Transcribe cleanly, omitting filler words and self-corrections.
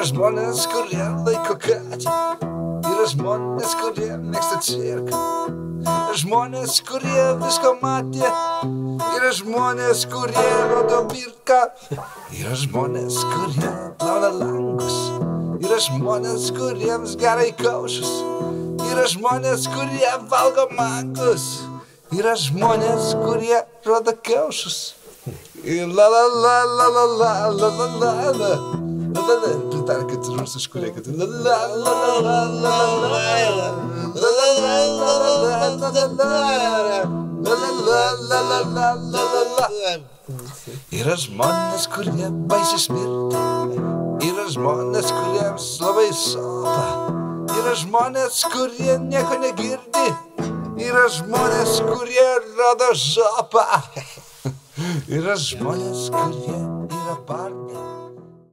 Yra žmonės, kurie laiko katę. Yra žmonės, kurie mėgsta cirką. Yra žmonės, kurie visko matė. Yra žmonės, kurie rodo mirką. Yra žmonės, kurie plauna langus. Yra žmonės, kuriems gerai kaušus. Yra žmonės, kurie valgo mangus. Yra žmonės, kurie rodo kaušus. Ir la la la la la la la la la la. Pritarkit rusiškų reikėtų. Yra žmonės, kurie baisi smirti. Yra žmonės, kuriems labai sopa. Yra žmonės, kurie nieko negirdi. Yra žmonės, kurie rodo žopą. Yra žmonės, kurie yra bardi.